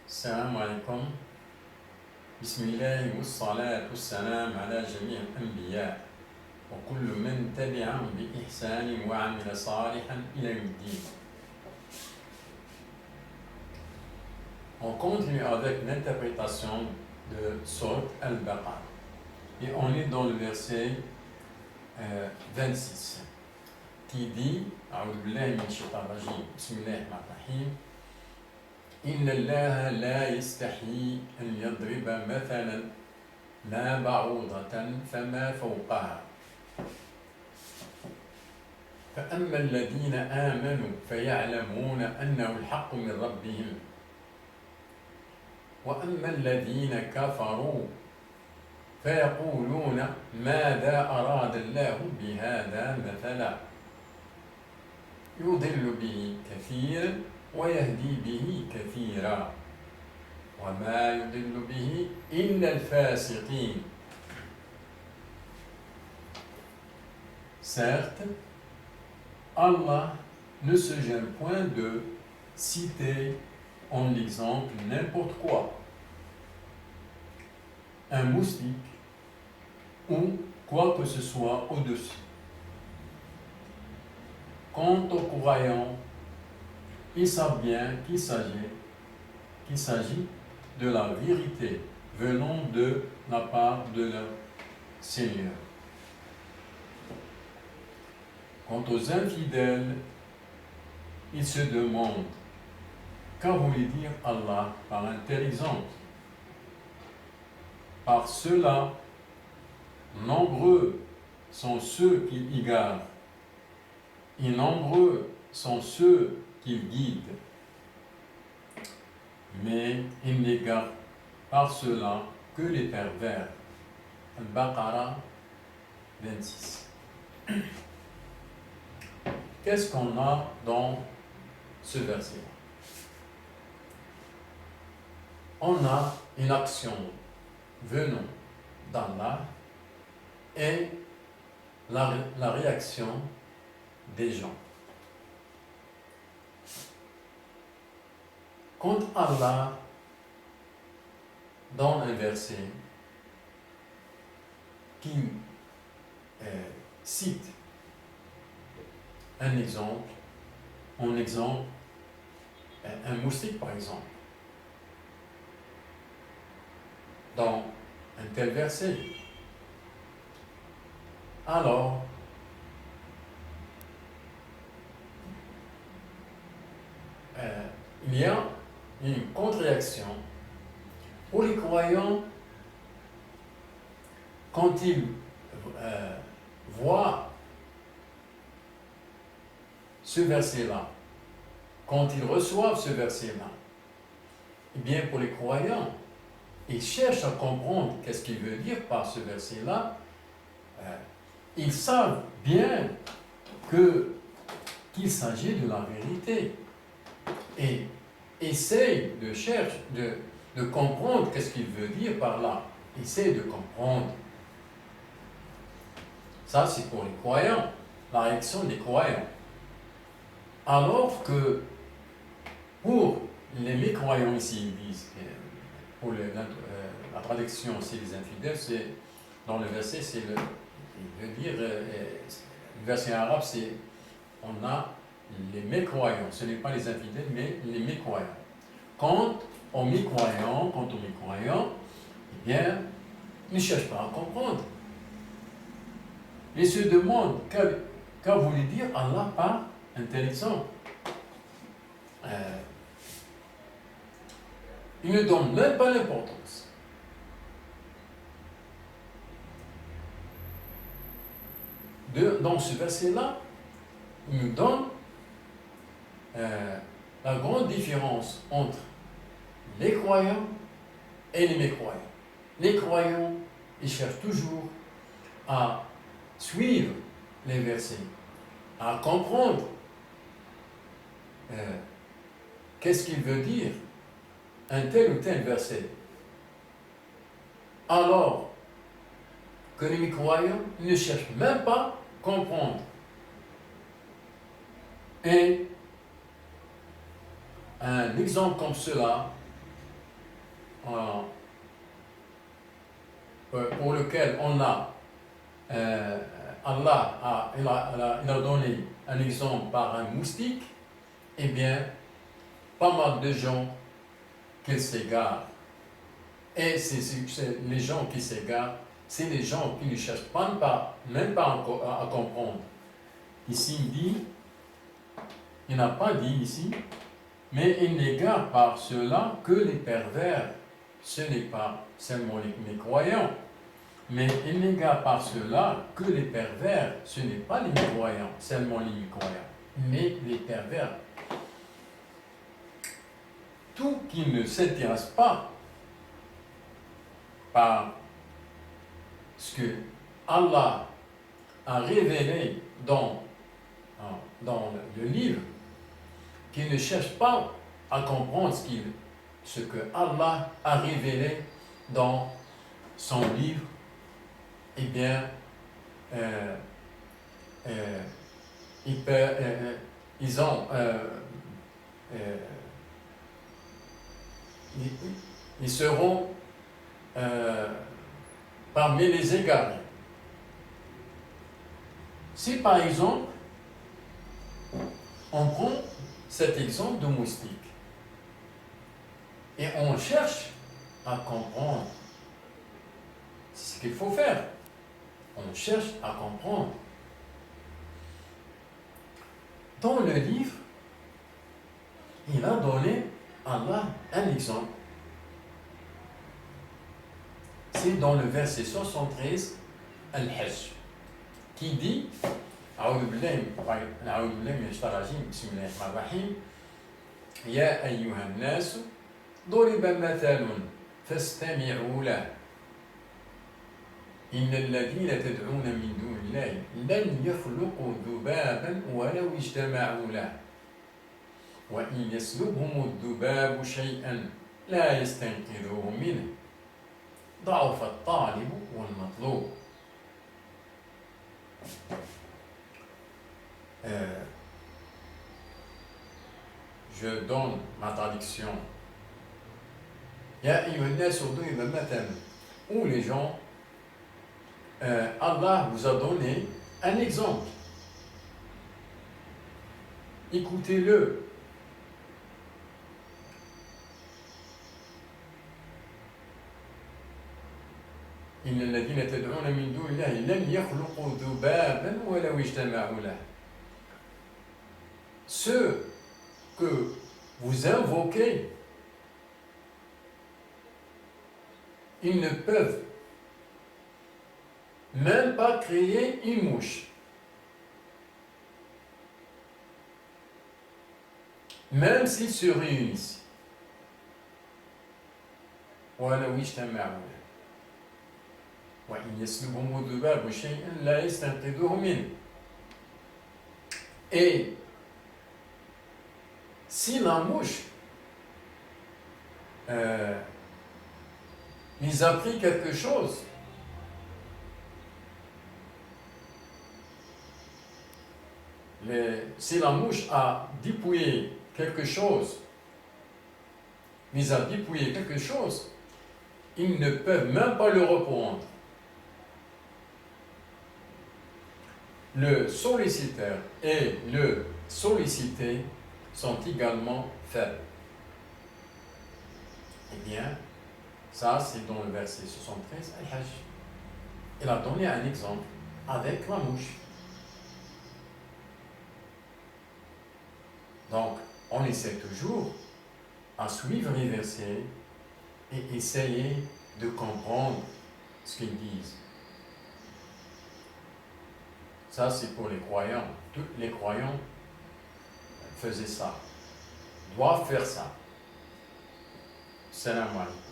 السلام عليكم. بسم الله والصلاة والسلام على جميع الأنبياء وكل من تبعهم بإحسان وعمل صالحا إلى يوم الدين. On continue avec l'interprétation de Sourate Al-Baqarah et on est dans le verset 26 qui dit أعوذ بالله من الشيطان الرجيم بسم الله الرحمن الرحيم إن الله لا يستحيي أن يضرب مثلا ما بعوضة فما فوقها فأما الذين آمنوا فيعلمون أنه الحق من ربهم وأما الذين كفروا فيقولون ماذا أراد الله بهذا مثلا يضل به كثيرا ويهدي به كثيرا وما يضل به إلا الفاسقين. Certes, Allah ne se gêne point de citer en exemple n'importe quoi, un moustique ou quoi que ce soit au-dessus. Quant aux croyants, ils savent bien qu'il s'agit de la vérité venant de la part de leur Seigneur. Quant aux infidèles, ils se demandent qu'a voulu dire Allah par un tel exemple. Par cela, nombreux sont ceux qui égarent, et nombreux sont ceux qui guident. Mais ils n'égarent par cela que les pervers. Al-Baqarah 26. Qu'est-ce qu'on a dans ce verset? On a une action venant d'Allah et la réaction des gens. Quand Allah, dans un verset qui cite un exemple, un moustique par exemple, dans un tel verset, alors il y a une contre-réaction pour les croyants quand ils voient ce verset-là, quand ils reçoivent ce verset-là. Eh bien, pour les croyants, ils cherchent à comprendre qu'est-ce qu'il veut dire par ce verset-là. Ils savent bien qu'il s'agit de la vérité et essayent de comprendre qu'est-ce qu'il veut dire par là. Essayent de comprendre. Ça, c'est pour les croyants, la réaction des croyants. Alors que pour les mécroyants ici, ils disent, pour la traduction, c'est les infidèles, dans le verset, il veut dire, le verset arabe, on a les mécroyants, ce n'est pas les infidèles, mais les mécroyants. Quant aux mécroyants, eh bien, ils ne cherchent pas à comprendre. Ils se demandent qu'a voulu dire Allah par un tel exemple. Ils ne donnent même pas l'importance. Dans ce verset-là, il nous donne la grande différence entre les croyants et les mécroyants. Les croyants, ils cherchent toujours à suivre les versets, à comprendre qu'est-ce qu'il veut dire un tel ou tel verset. Alors que les mécroyants ne cherchent même pas à comprendre. Et un exemple comme cela, pour lequel on a, Allah il a donné un exemple par un moustique, eh bien, pas mal de gens qui s'égarent. Et les gens qui s'égarent, c'est les gens qui ne cherchent même pas à comprendre. Ici, il n'a pas dit ici, mais il n'égare par cela que les pervers. Ce n'est pas seulement les croyants, mais il n'égare par cela que les pervers. Ce n'est pas les croyants, seulement les croyants, mais les pervers. Tout qui ne s'intéresse pas par ce que Allah a révélé dans le livre, qui ne cherche pas à comprendre ce que Allah a révélé dans son livre, eh bien, ils seront parmi les égarés. Si par exemple, on prend cet exemple de moustique et on cherche à comprendre ce qu'il faut faire, on cherche à comprendre. Dans le livre, il a donné Allah un exemple. C'est dans le verset 73, Al-Hajj, qui dit أعوذ بالله من الشيطان الرجيم بسم الله الرحمن الرحيم يا أيها الناس ضرب مثل فاستمعوا له إن الذين تدعون من دون الله لن يخلقوا ذبابا ولو اجتمعوا له وإن يسلبهم الذباب شيئا لا يستنقذوه منه ضعف الطالب والمطلوب. Je donne ma traduction. Ya ayyuhan-nas duriba mathalan, où les gens, Allah vous a donné un exemple. Écoutez-le. إن الذين تدعون من دون الله لن يخلقوا ذبابا ولو اجتمعوا له. Ceux que vous invoquez, ils ne peuvent même pas créer une mouche. Même s'ils se réunissent. ولو اجتمعوا له. وإن يسلبهم الذباب شيئا لا يستنقذوه منه. Et si la mouche ils a pris quelque chose, si la mouche a dépouillé quelque chose, ils a dépouillé quelque chose, ils ne peuvent même pas le reprendre. Le solliciteur et le sollicité sont également faibles. Eh bien, ça c'est dans le verset 73, Al-Hajj. Il a donné un exemple avec la mouche. Donc, on essaie toujours à suivre les versets et essayer de comprendre ce qu'ils disent. Ça, c'est pour les croyants. Tous les croyants faisaient ça, doivent faire ça. Salam alaikum.